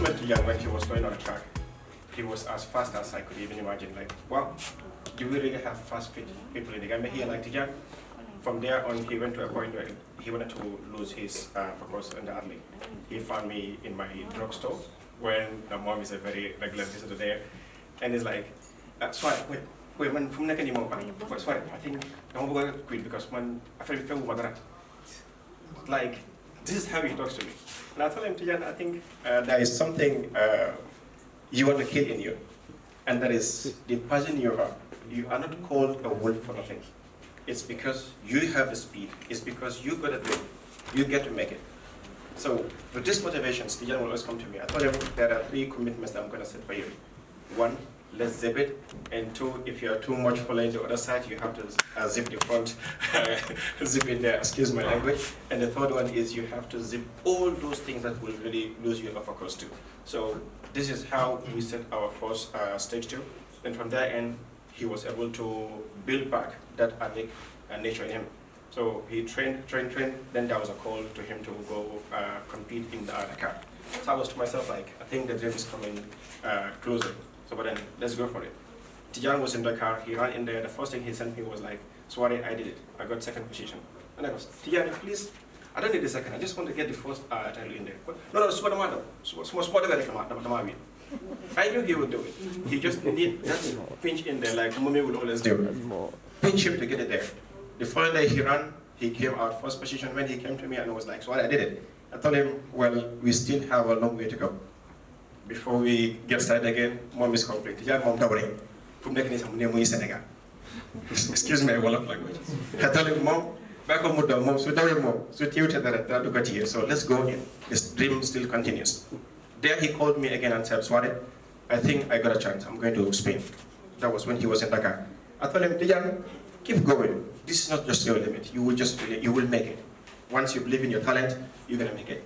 met Tijan when he was going on the track. He was as fast as I could even imagine. Like, wow, do we really have fast fit people in the Gambia here like Tijan? From there on, he went to a point where he wanted to lose his focus on the athlete. He found me in my drugstore when my mom is a very regular visitor there, and he's like, "Swai, wait, man, from next anymore, but Swai, I think I'm going to quit because man, I feel madara." Like, this is how he talks to me. And I told him, Tijan, I think there is something you want to kill in you, and that is the person you are. You are not called a wolf for nothing. It's because you have the speed. It's because you got to do it. You get to make it. So with these motivations, Tijan will always come to me. I told him there are 3 commitments that I'm going to set for you. 1, let's zip it. And 2, if you are too much following the other side, you have to zip the front, zip it there, excuse my language. And the 3rd one is you have to zip all those things that will really lose you of focus too. So this is how we set our first stage 2. And from there end, he was able to build back that athletic nature in him. So he trained, then there was a call to him to go compete in the Dakar. So I was to myself like, I think the dream is coming closer. So but then, let's go for it. Tijan was in Dakar, he ran in there, the first thing he sent me was like, "Sorry, I did it, I got 2nd position." And I was, "Tijan, please, I don't need the 2nd, I just want to get the 1st title in there." No, I knew he would do it. He just needed that pinch in there like Mummy would always do. Pinch him to get it there. The final day he ran, he came out 1st position. When he came to me and was like, "So I did it." I told him, well, we still have a long way to go. Before we get started again, Mom is complete. Mom Senegal. Excuse my Wolof language. I told him, "Mom, back on Mom, so let's go in. This dream still continues." There he called me again and said, "Sware, I think I got a chance. I'm going to Spain." That was when he was in Dakar. I told him, "Tijan, keep going. This is not just your limit. You will make it. Once you believe in your talent, you're gonna make it."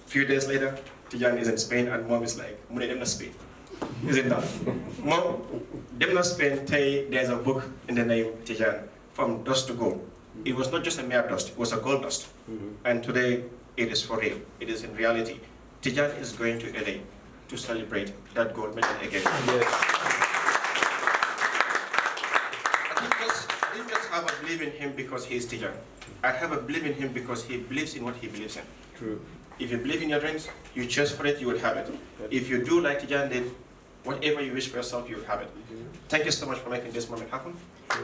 A few days later, Tijan is in Spain and Mom is like, "Mune dem na Spain." Isn't that? "Mom, dem na Spain, there's a book in the name Tijan, From Dust to Gold." It was not just a mere dust, it was a gold dust. And today, it is for real. It is in reality. Tijan is going to LA to celebrate that gold medal again. Yes. I didn't just have a belief in him because he is Tijan. I have a belief in him because he believes in what he believes in. True. If you believe in your dreams, you chase for it, you will have it. If you do like Tijan did, whatever you wish for yourself, you will have it. Thank you so much for making this moment happen.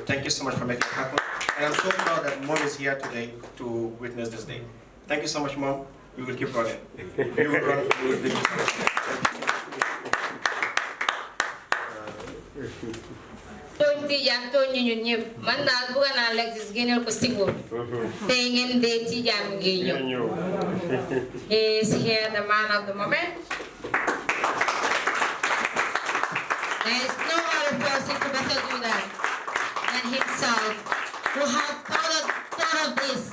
Thank you so much for making it happen. And I'm so proud that Mom is here today to witness this day. Thank you so much, Mom. We will keep running. We will run. We will keep Tijan to ñun ñëpp man daal bëgg naa Alexis génneel ko single tey ngeen dee Tijan ngi ñëw. He is here, the man of the moment. There is no other person to better do that than himself, who have thought of this,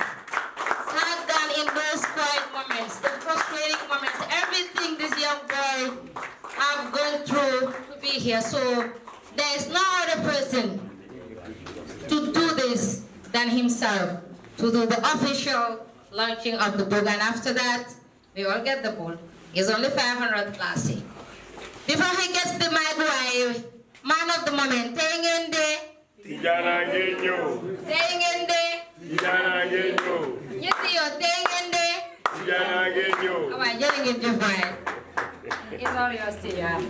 sat down in those quiet moments, the frustrating moments, everything this young boy have gone through to be here. So there is no other person to do this than himself, to do the official launching of the book. And after that, we all get the book. It's only 500 classy. Before he gets the mic, man of the moment, Tengende. Tijana Tengende. Tijana Yitiyo Tengende. Tijana All right, getting it different. It's all yours, Tijan.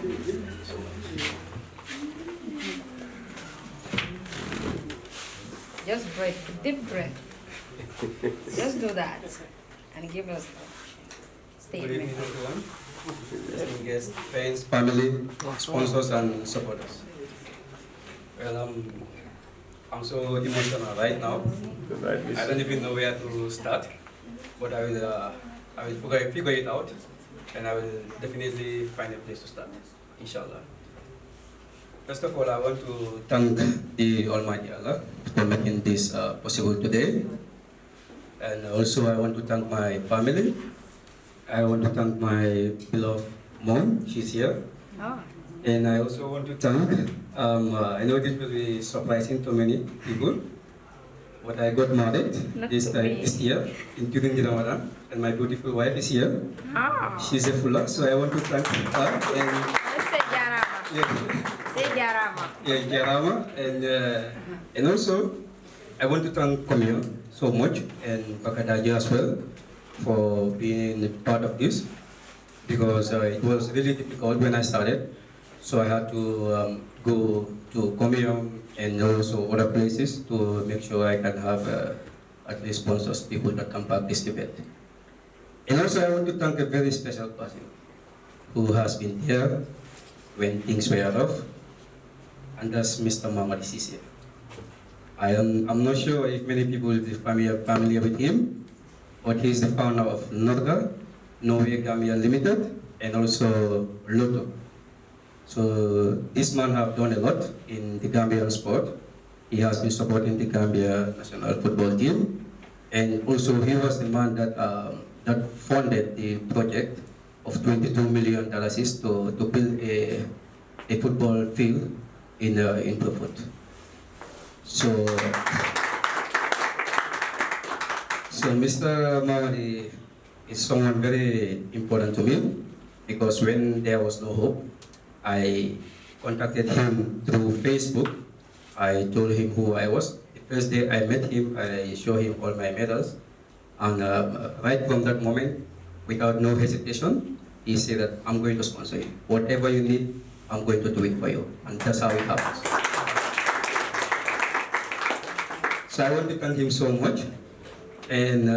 Just breathe, deep breath. Just do that and give us a statement. Good evening, everyone. Distinguished guests, friends, family, sponsors, and supporters. Well, I'm so emotional right now. I don't even know where to start, but I will figure it out, and I will definitely find a place to start, inshallah. First of all, I want to thank the Almighty Allah for making this possible today. And also I want to thank my family. I want to thank my beloved mom, she's here. Oh. And I also want to thank, I know this will be surprising to many people, but I got married this year, during the Ramadan, and my beautiful wife is here. She's a fuller, so I want to thank her and Jarama, and also I want to thank Komio so much and Bakadaji as well for being a part of this, because it was really difficult when I started, so I had to go to Komio and also other places to make sure I can have at least sponsors, people that can participate. And also I want to thank a very special person who has been here when things were rough, and that's Mr. Mamadi Sisi. I'm not sure if many people will be familiar with him, but he's the founder of Norga, Norway Gambia Limited, and also Lotto. So this man have done a lot in the Gambian sport. He has been supporting the Gambia national football team, and also he was the man that that funded the project of $22 million to build a football field in Brufut. So Mr. Mamadi is someone very important to me, because when there was no hope, I contacted him through Facebook. I told him who I was. The first day I met him, I showed him all my medals. And right from that moment, without no hesitation, he said that I'm going to sponsor you. Whatever you need, I'm going to do it for you. And that's how it happens. So I want to thank him so much. And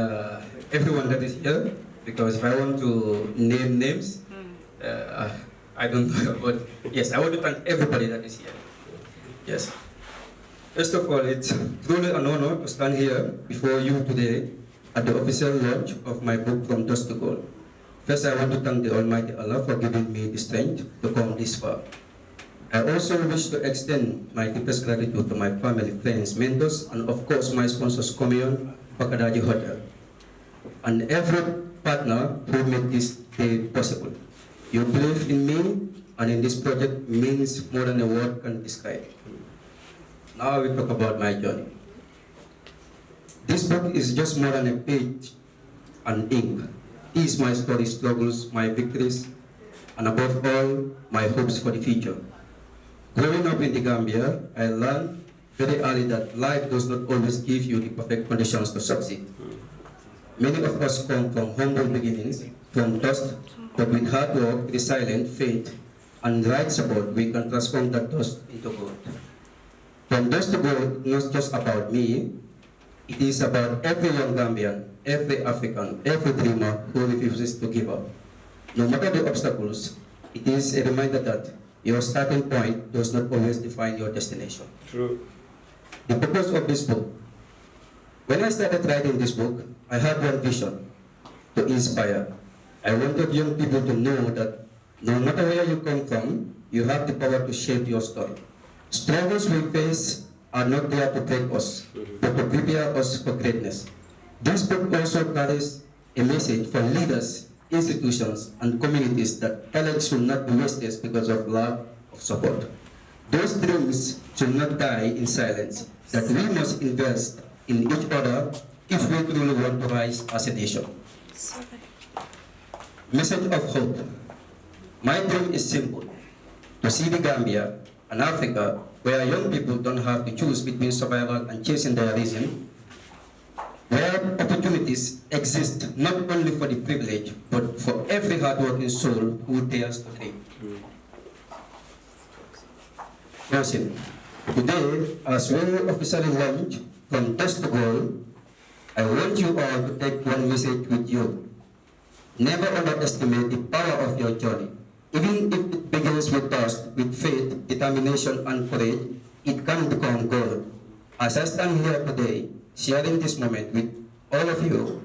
everyone that is here, because if I want to name names, I don't know, but yes, I want to thank everybody that is here. Yes. First of all, it's truly an honor to stand here before you today at the official launch of my book, From Dust to Gold. First, I want to thank the Almighty Allah for giving me the strength to come this far. I also wish to extend my deepest gratitude to my family, friends, mentors, and of course my sponsors, Komion, Pakadaji Hotel, and every partner who made this day possible. Your belief in me and in this project means more than a word can describe. Now we talk about my journey. This book is just more than a page and ink. It is my story, struggles, my victories, and above all, my hopes for the future. Growing up in the Gambia, I learned very early that life does not always give you the perfect conditions to succeed. Many of us come from humble beginnings, from dust, but with hard work, resilience, faith, and right support, we can transform that dust into gold. From dust to gold, not just about me, it is about every young Gambian, every African, every dreamer who refuses to give up. No matter the obstacles, it is a reminder that your starting point does not always define your destination. True. The purpose of this book. When I started writing this book, I had one vision: to inspire. I wanted young people to know that no matter where you come from, you have the power to shape your story. Struggles we face are not there to break us, but to prepare us for greatness. This book also carries a message for leaders, institutions, and communities that talent should not be wasted because of lack of support. Those dreams should not die in silence, that we must invest in each other if we truly want to rise as a nation. Message of hope. My dream is simple: to see the Gambia and Africa where young people don't have to choose between survival and chasing their reason, where opportunities exist not only for the privileged, but for every hardworking soul who dares to dream. Closing. Today, as we officially launch From Dust to Gold, I want you all to take one message with you. Never underestimate the power of your journey. Even if it begins with dust, with faith, determination, and courage, it can become gold. As I stand here today, sharing this moment with all of you,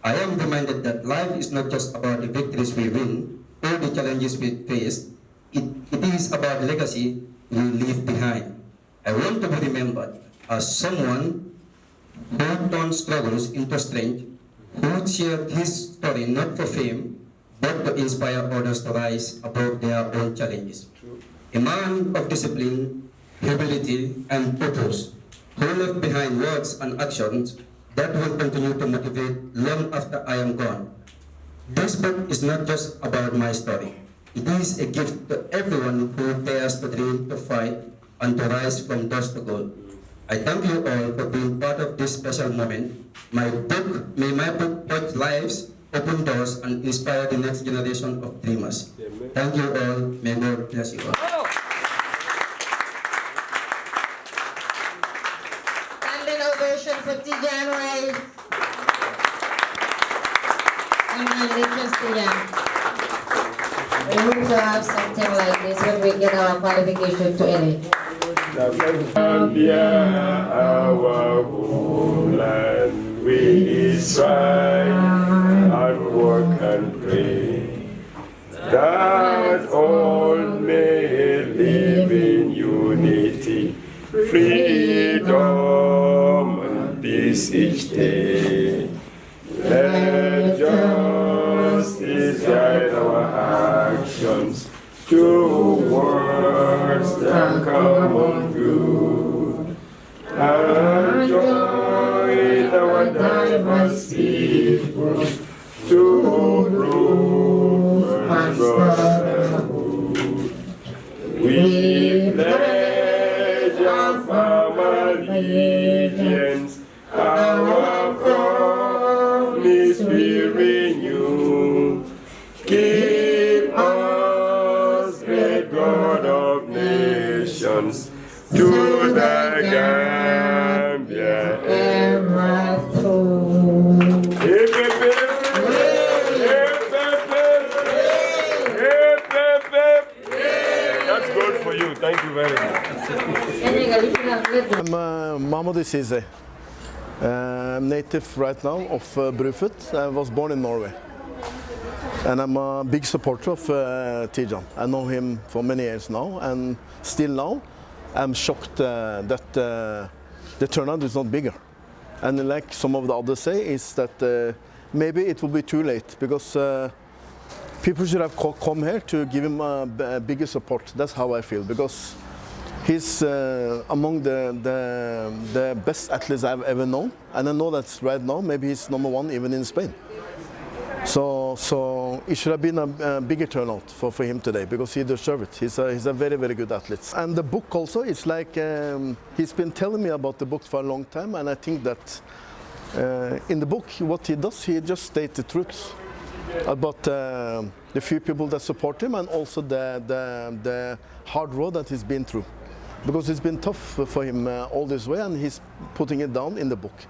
I am reminded that life is not just about the victories we win or the challenges we face. It is about legacy we leave behind. I want to be remembered as someone who turned struggles into strength, who shared his story not for fame, but to inspire others to rise above their own challenges. A man of discipline, humility, and purpose, who left behind words and actions that will continue to motivate long after I am gone. This book is not just about my story. It is a gift to everyone who dares to dream, to fight, and to rise from dust to gold. I thank you all for being part of this special moment. May my book touch lives, open doors, and inspire the next generation of dreamers. Amen. Thank you all. May God bless you all. Standing ovation for Tijan Keita. Congratulations, Tijan. We hope to have something like this when we get our qualification to LA. Gambia, our homeland, we strive and work and pray that all may live in unity, freedom and peace each day. Let justice guide our actions towards the common good, and join our diverse people to prove brotherhood. We pledge our firm allegiance, our promise we renew. Keep us, great God of nations, to the Gambia Ever through. Hip, hip, hip. Hip, hip, hip. Hip, hip, hip. That's good for you. Thank you very much. I'm Mahmoud Isize. I'm native right now of Brufut. I was born in Norway. And I'm a big supporter of Tijan. I know him for many years now, and still now I'm shocked that the turnout is not bigger. And like some of the others say, is that maybe it will be too late, because people should have come here to give him a bigger support. That's how I feel, because he's among the best athletes I've ever known, and I know that right now maybe he's #1 even in Spain. So it should have been a bigger turnout for him today, because he deserves it. He's a very, very good athlete. And the book also, it's like he's been telling me about the book for a long time, and I think that in the book what he does, he just states the truth about the few people that support him, and also the hard road that he's been through, because it's been tough for him all this way, and he's putting it down in the book.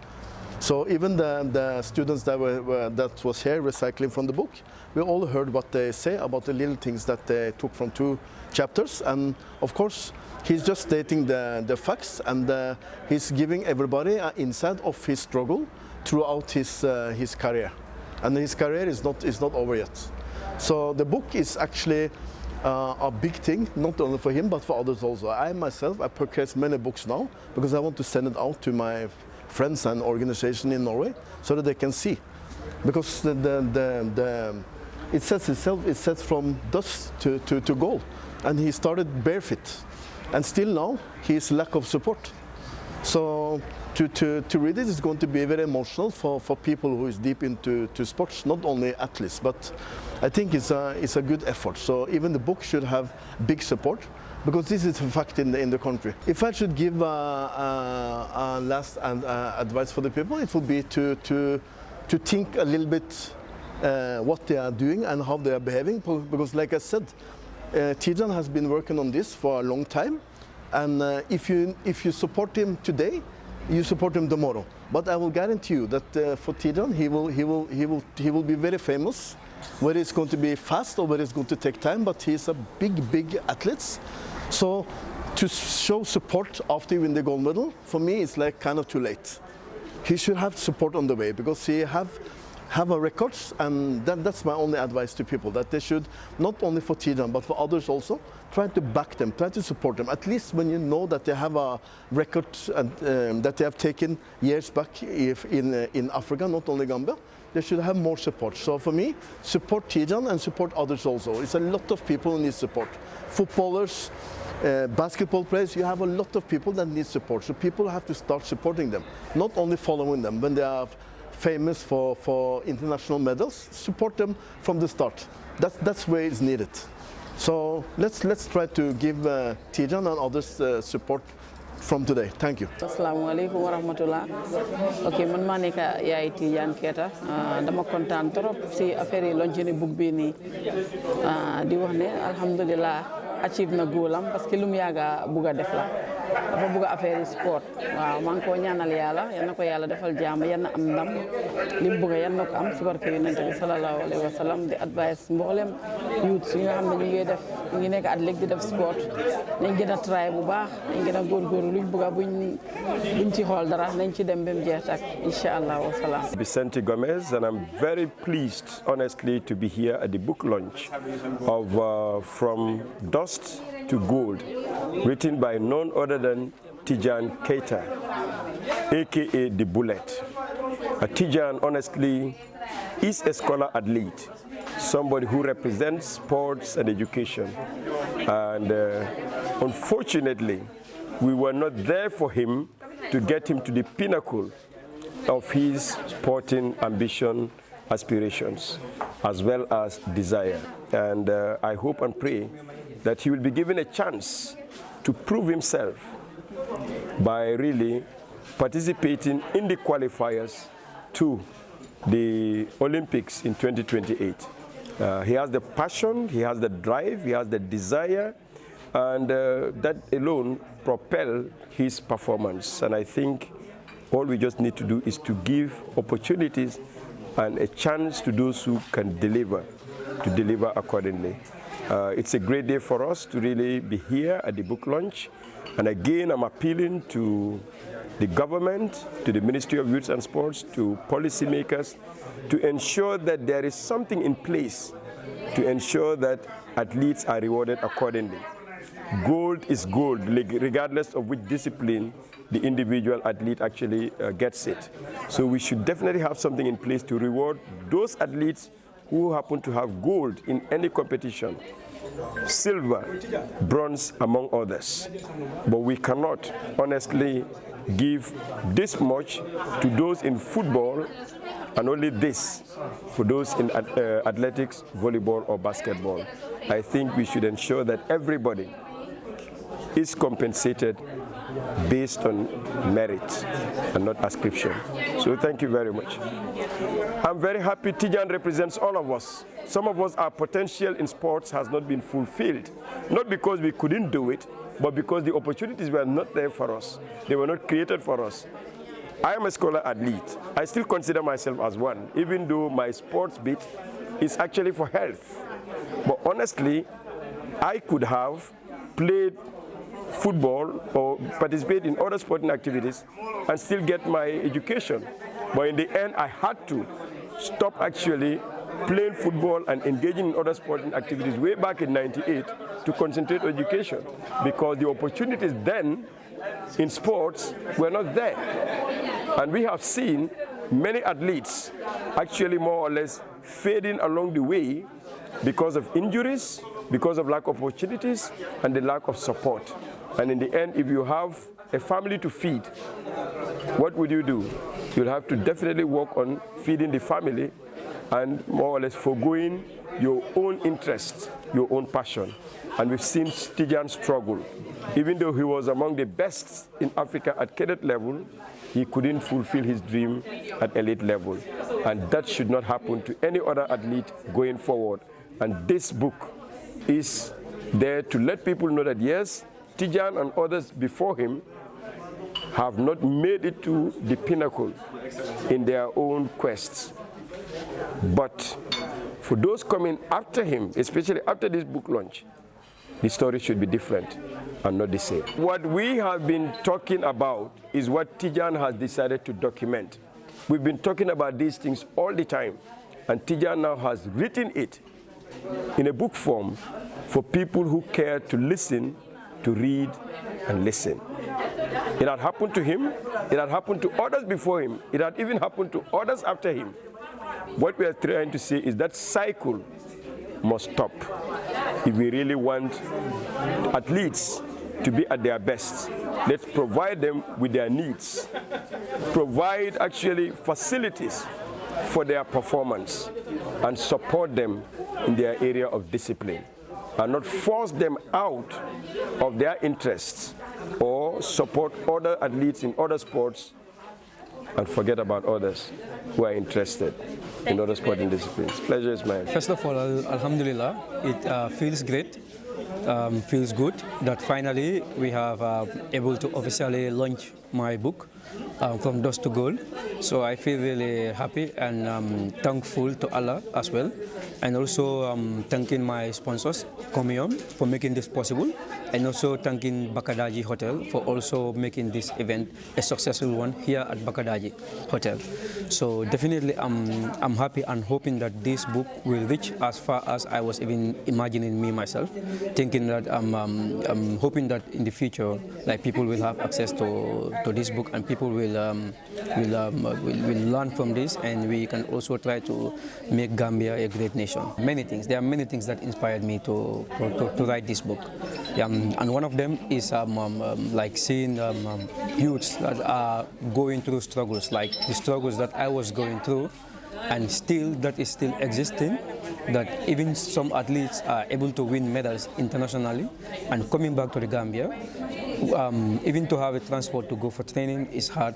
So even the students that was here recycling from the book, we all heard what they say about the little things that they took from 2 chapters. And of course, he's just stating the facts, and he's giving everybody an insight of his struggle throughout his career. And his career is not over yet. So the book is actually a big thing, not only for him, but for others also. I myself, I purchased many books now, because I want to send it out to my friends and organization in Norway, so that they can see, because it says itself, it says from dust to gold, and he started barefoot, and still now he's lack of support. So to read it is going to be very emotional for people who is deep into sports, not only athletes, but I think it's a good effort. So even the book should have big support, because this is a fact in the country. If I should give a last advice for the people, it would be to think a little bit what they are doing and how they are behaving, because like I said, Tijan has been working on this for a long time, and if you support him today, you support him tomorrow. But I will guarantee you that for Tijan, he will be very famous. Whether it's going to be fast or whether it's going to take time, but he's a big athlete. So to show support after you win the gold medal, for me, it's like kind of too late. He should have support on the way, because he have have a records, and that's my only advice to people, that they should, not only for Tijan but for others also, try to back them, try to support them. At least when you know that they have a record and that they have taken years back in Africa, not only Gambia, they should have more support. So for me, support Tijan and support others also. It's a lot of people who need support. Footballers, basketball players, you have a lot of people that need support. So people have to start supporting them, not only following them when they are famous for international medals. Support them from the start. That's where it's needed. So let's try to give Tijan and others support from today. Thank you. Assalamualaikum warahmatullah. Okay, man maa nekk yaay Tijan Keita. Dama kontaan trop si affaire yi launchini book bi nii di wax ne alhamdulillah achieve na góolam parce que lu mu yàgga bugg a def la. Dafa bugg affaire yi sport. Waaw maa ngi koo ñaanal yàlla yal na ko yàlla defal jàmm yal na am ndam li mu bugg yal na ko am si barke Yonent bi sallallahu alayhi wa sallam di advice mboolem youth yi nga xam ne ñu ngi nekk athlète di def sport nañ gën a try bu baax nañ gën a góorgóorlu luñ bugg buñ ci xool dara nañ ci dem ba mu jeex tak inshallah wa salaam. Vicente Gomez, and I'm very pleased, honestly, to be here at the book launch of From Dust to Gold, written by none other than Tijan Keita, aka The Bullet. Tijan, honestly, is a scholar athlete, somebody who represents sports and education. And unfortunately, we were not there for him to get him to the pinnacle of his sporting ambition, aspirations, as well as desire. And I hope and pray that he will be given a chance to prove himself by really participating in the qualifiers to the Olympics in 2028. He has the passion, he has the drive, he has the desire, and that alone propel his performance. And I think all we just need to do is to give opportunities and a chance to those who can deliver, to deliver accordingly. It's a great day for us to really be here at the book launch. And again, I'm appealing to the government, to the Ministry of Youth and Sports, to policymakers, to ensure that there is something in place to ensure that athletes are rewarded accordingly. Gold is gold, regardless of which discipline the individual athlete actually gets it. So we should definitely have something in place to reward those athletes who happen to have gold in any competition, silver, bronze, among others. But we cannot honestly give this much to those in football and only this for those in athletics, volleyball, or basketball. I think we should ensure that everybody is compensated based on merit and not ascription. So thank you very much. I'm very happy Tijan represents all of us. Some of us, our potential in sports has not been fulfilled, not because we couldn't do it, but because the opportunities were not there for us. They were not created for us. I am a scholar athlete. I still consider myself as one, even though my sports bit is actually for health. But honestly, I could have played football or participate in other sporting activities and still get my education. But in the end, I had to stop actually playing football and engaging in other sporting activities way back in '98 to concentrate on education, because the opportunities then in sports were not there. And we have seen many athletes actually more or less fading along the way because of injuries, because of lack of opportunities, and the lack of support. And in the end, if you have a family to feed, what would you do? You'll have to definitely work on feeding the family and more or less foregoing your own interest, your own passion. And we've seen Tijan struggle. Even though he was among the best in Africa at cadet level, he couldn't fulfill his dream at elite level. And that should not happen to any other athlete going forward. And this book is there to let people know that yes, Tijan and others before him have not made it to the pinnacle in their own quests. But for those coming after him, especially after this book launch, the story should be different and not the same. What we have been talking about is what Tijan has decided to document. We've been talking about these things all the time, and Tijan now has written it in a book form for people who care to listen, to read and listen. It had happened to him, it had happened to others before him, it had even happened to others after him. What we are trying to say is that cycle must stop if we really want athletes to be at their best. Let's provide them with their needs, provide actually facilities for their performance, and support them in their area of discipline, and not force them out of their interests or support other athletes in other sports and forget about others who are interested in other sporting disciplines. Pleasure is mine. First of all, Alhamdulillah, it feels great, feels good that finally we have able to officially launch my book, From Dust to Gold. So I feel really happy and thankful to Allah as well, and also thanking my sponsors, Comium, for making this possible, and also thanking Bakadaji Hotel for also making this event a successful one here at Bakadaji Hotel. So definitely I'm happy and hoping that this book will reach as far as I was even imagining me myself, thinking that I'm hoping that in the future, like, people will have access to this book, and people will learn from this, and we can also try to make Gambia a great nation. Many things. There are many things that inspired me to write this book. And one of them is like seeing youths that are going through struggles, like the struggles that I was going through, and that is still existing, that even some athletes are able to win medals internationally and coming back to the Gambia. Even to have a transport to go for training is hard,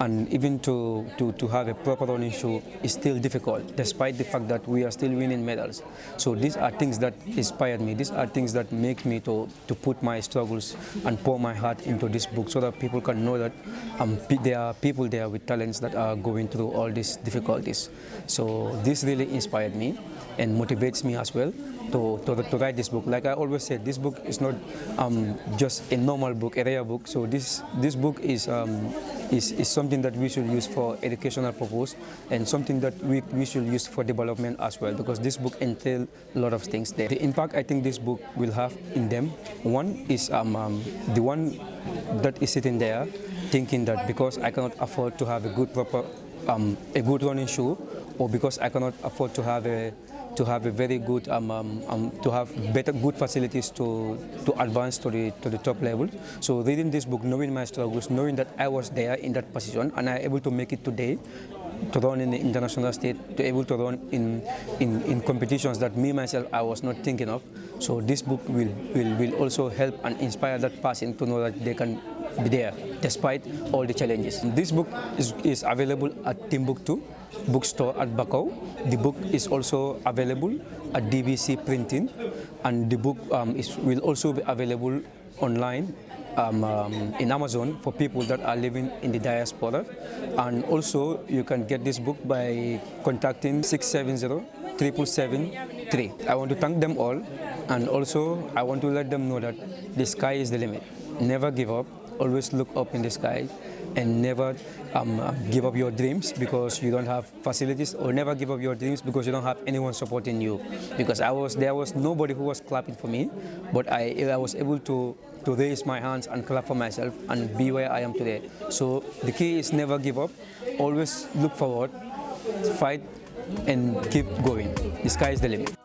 and even to have a proper running shoe is still difficult, despite the fact that we are still winning medals. So these are things that inspired me. These are things that make me to put my struggles and pour my heart into this book, so that people can know that there are people there with talents that are going through all these difficulties. So this really inspired me and motivates me as well to write this book. Like I always said, this book is not just a normal book, a rare book. So this book is something that we should use for educational purpose, and something that we should use for development as well, because this book entails a lot of things there. The impact I think this book will have in them, one is the one that is sitting there thinking that because I cannot afford to have a good running shoe, or because I cannot afford to have a very good to have good facilities to advance to the top level. So reading this book, knowing my struggles, knowing that I was there in that position and I able to make it today, to run in the international state, to able to run in competitions that me myself I was not thinking of. So this book will also help and inspire that person to know that they can be there despite all the challenges. This book is available at Timbuktu bookstore at Bakau. The book is also available at DBC Printing, and the book will also be available online in Amazon for people that are living in the diaspora. And also you can get this book by contacting 670-777-3. I want to thank them all, and also I want to let them know that the sky is the limit. Never give up, always look up in the sky, and never give up your dreams because you don't have facilities, or never give up your dreams because you don't have anyone supporting you. Because there was nobody who was clapping for me, but I was able to raise my hands and clap for myself and be where I am today. So the key is never give up, always look forward, fight and keep going. The sky is the limit.